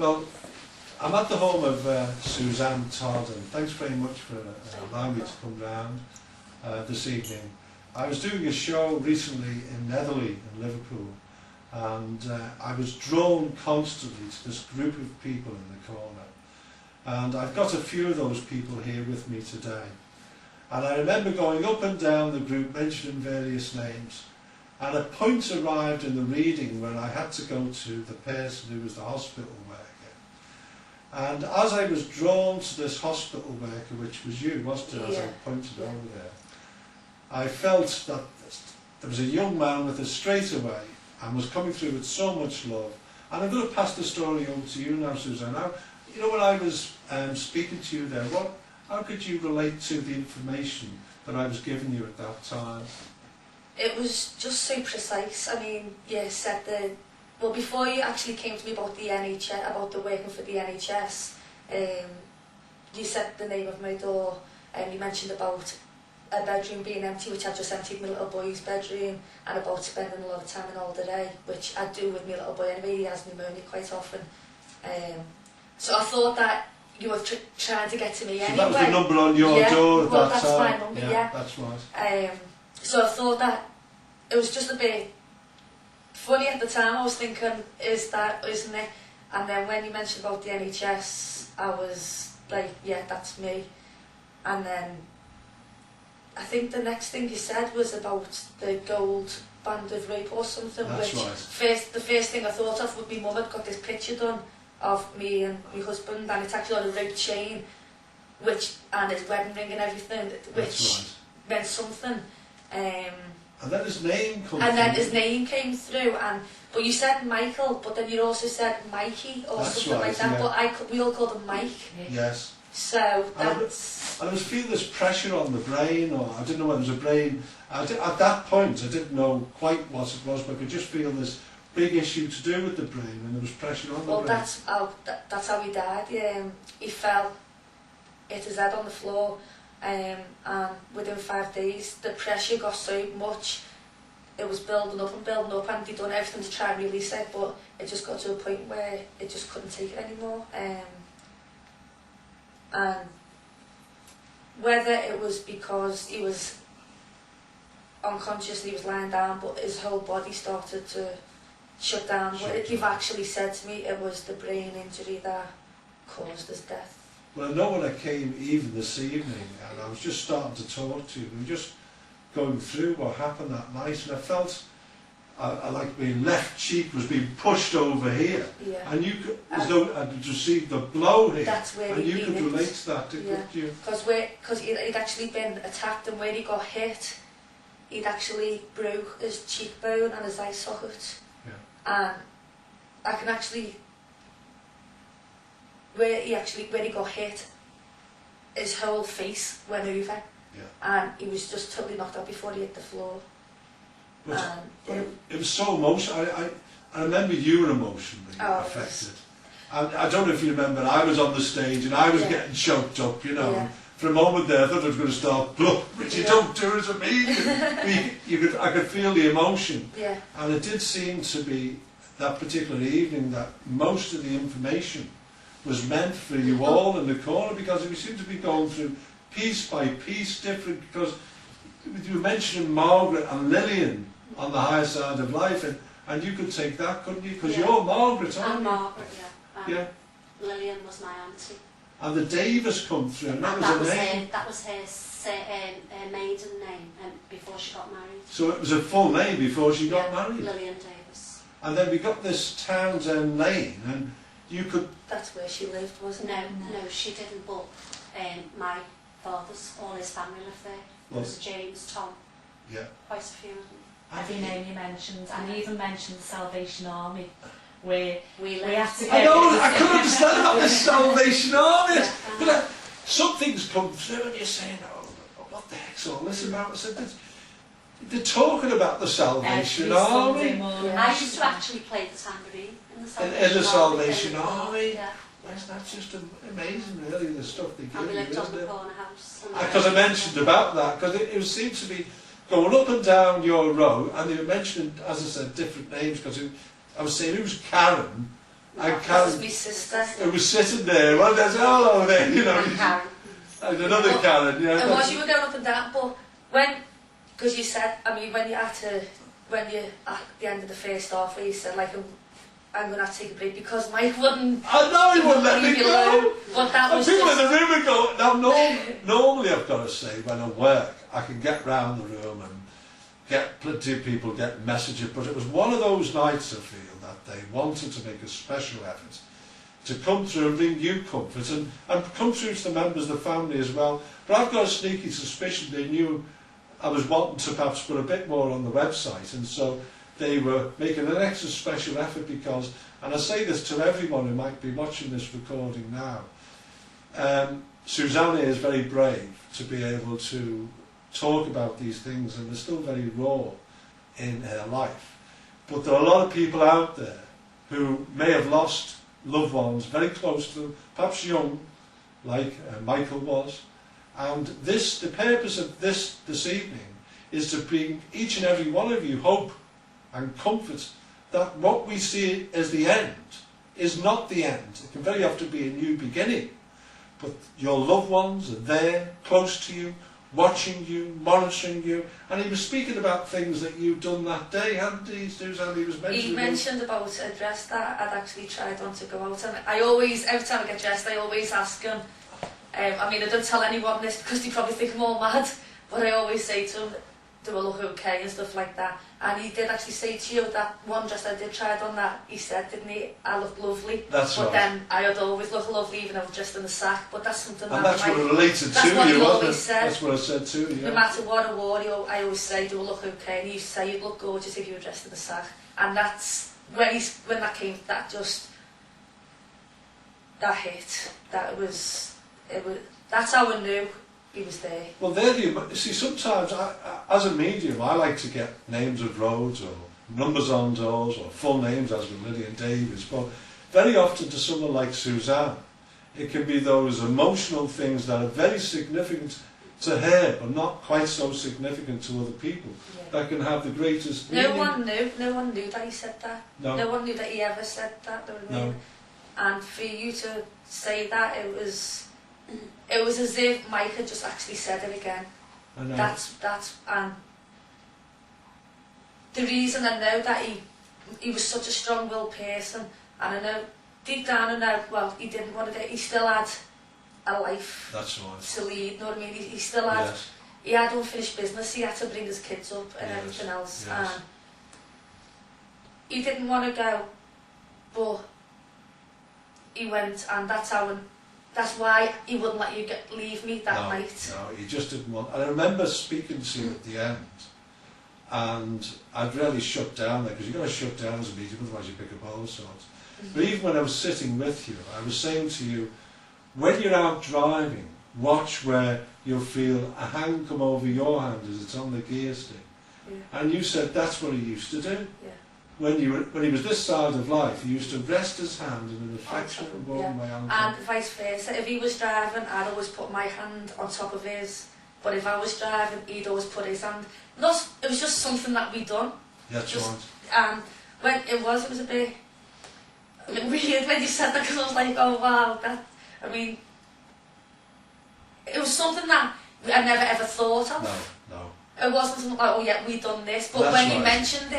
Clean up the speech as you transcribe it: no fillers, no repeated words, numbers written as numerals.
Well, I'm at the home of Suzanne Todd, and thanks very much for allowing me to come round this evening. I was doing a show recently in Netherley in Liverpool, and I was drawn constantly to this group of people in the corner. And I've got a few of those people here with me today. And I remember going up and down the group mentioning various names, and a point arrived in the reading where I had to go to the person who was the hospital worker. And as I was drawn to this hospital worker, which was you, wasn't it, as I pointed over there, I felt that there was a young man with us straight away and was coming through with so much love. And I'm going to pass the story over to you now, Suzanne. Now, you know, when I was speaking to you there, how could you relate to the information that I was giving you at that time? It was just so precise. I mean, you said well, before you actually came to me about the NHS, about the working for the NHS, you said the name of my door, and you mentioned about a bedroom being empty, which I just emptied my little boy's bedroom, and about spending a lot of time in Alderey, which I do with my little boy anyway. He has pneumonia quite often. So I thought that you were trying to get to me anyway. So that was the number on your door at that time? That's my number, yeah. That's right. So I thought that it was just a bit funny at the time. I was thinking, isn't it? And then when you mentioned about the NHS, I was like, yeah, that's me. And then I think the next thing you said was about the gold band of rape or something. That's which right. The first thing I thought of would be Mum had got this picture done of me and my husband, and it's actually on a rope chain, and his wedding ring and everything, which meant something. And then his name comes. And then his name came through, but you said Michael, but then you also said Mikey or something like that. Yeah. But we all called him Mike. Yes. So that's. I was feeling this pressure on the brain, or I didn't know whether it was a brain. At that point, I didn't know quite what it was, but I could just feel this big issue to do with the brain, and there was pressure on the brain. Well, that's how he died. He fell, hit his head on the floor, and within 5 days the pressure got so much, it was building up, and they'd done everything to try and release it, but it just got to a point where it just couldn't take it anymore. And whether it was because he was unconscious, he was lying down, but his whole body started to shut down. You've actually said to me it was the brain injury that caused his death. Well, I know when I came even this evening, and I was just starting to talk to you, we were just going through what happened that night, and I felt like my left cheek was being pushed over here, and you could, as though I'd received a blow here, that's where and you could relate to that, couldn't you? Because he'd actually been attacked, and where he got hit, he'd actually broke his cheekbone and his eye socket. And I can actually, where he got hit, his whole face went over, and he was just totally knocked out before he hit the floor. But it was so emotional. I remember you were emotionally affected. I don't know if you remember, I was on the stage and I was getting choked up, you know. For a moment there, I thought I was going to start blood, which you don't do as a medium. I could feel the emotion. And it did seem to be, that particular evening, that most of the information was meant for you all in the corner, because we seemed to be going through piece by piece different, because you were mentioning Margaret and Lillian on the higher side of life, and you could take that, couldn't you? Because you're Margaret, aren't you? I'm Margaret, yeah. Lillian was my auntie. And the Davis come through, and that was her name. That was her maiden name before she got married. So it was a full name before she got married? Lillian Davis. And then we got this Townsend Lane, and you could... That's where she lived, wasn't it? No, she didn't, but my father's, all his family lived there. There was James, Tom, quite a few of them. Every name you mentioned, and you even mentioned the Salvation Army, where we had to go. I couldn't understand about the Salvation Army, but some things come through and you're saying, oh, what the heck's all this about? I said, they're talking about the Salvation Army. I used to actually play the tambourine in the Salvation Army. In the Salvation Army? That's just amazing, really, the stuff they give you, we lived on isn't the it? corner house. Because I mentioned about that, because it seemed to be going up and down your road, and they were mentioning, as I said, different names, because I was saying, who's Karen? And That was my sister. It was sitting there, well, there's hello there, you know. And Karen. And another Karen, yeah. And once you were going up and down, but because you said, I mean, when you at the end of the first half, where you said, like, I'm going to have to take a break because Mike wouldn't... I know he wouldn't let me go. But that was people just... in the room would go... Now, normally I've got to say, when I work, I can get round the room and get plenty of people get messages, but it was one of those nights, I feel, that they wanted to make a special effort to come through and bring you comfort and come through to the members of the family as well. But I've got a sneaky suspicion they knew I was wanting to perhaps put a bit more on the website, and so they were making an extra special effort because, and I say this to everyone who might be watching this recording now, Suzanne is very brave to be able to talk about these things, and they're still very raw in her life. But there are a lot of people out there who may have lost loved ones very close to them, perhaps young, like Michael was. And the purpose of this evening is to bring each and every one of you hope and comfort that what we see as the end is not the end. It can very often be a new beginning. But your loved ones are there, close to you, watching you, monitoring you. And he was speaking about things that you've done that day, hadn't he, Suzanne? He mentioned about a dress that I'd actually tried on to go out. And I always, every time I get dressed, I always ask him, I mean, I don't tell anyone this because they probably think I'm all mad, but I always say to him, do I look okay and stuff like that. And he did actually say to you that one dress I did try on that, he said, didn't he, I looked lovely. That's but right. Then I would always look lovely even if I was dressed in the sack, but that's something and that that's what it related to you, wasn't it? Said. That's what I said to you. No matter what I wore, I always say, do I look okay? And he used to say, you'd look gorgeous if you were dressed in the sack. And that's, when that came, that hit. That's how I knew he was there. Well, see, sometimes as a medium, I like to get names of roads or numbers on doors or full names, as with Lillian Davies. But very often to someone like Suzanne, it can be those emotional things that are very significant to her, but not quite so significant to other people, that can have the greatest meaning. No one knew that he said that. No one knew that he ever said that. No. And for you to say that, it was as if Mike had just actually said it again. I know. That's and the reason I know that he was such a strong-willed person, and I know deep down I know, well, he didn't want to do it, he still had a life. That's right. To lead, you know what I mean? He still had, yes. He had unfinished business, he had to bring his kids up and everything else. Yes. And he didn't want to go, but he went, and that's why he wouldn't let you leave me that night. No, he just didn't want. I remember speaking to you at the end, and I'd really shut down there, because you've got to shut down as a medium, otherwise you pick up all sorts. But even when I was sitting with you, I was saying to you, when you're out driving, watch where you'll feel a hand come over your hand as it's on the gear stick. Yeah. And you said that's what he used to do. Yeah. When he was this side of life, he used to rest his hand in an affectionate and warm way on top. And vice versa. If he was driving, I'd always put my hand on top of his. But if I was driving, he'd always put his hand. It was just something that we done. That's right. And when it was a bit weird when you said that, because I was like, oh wow, it was something that I never ever thought of. No. It wasn't something like, oh yeah, we done this. But That's when right. you mentioned it,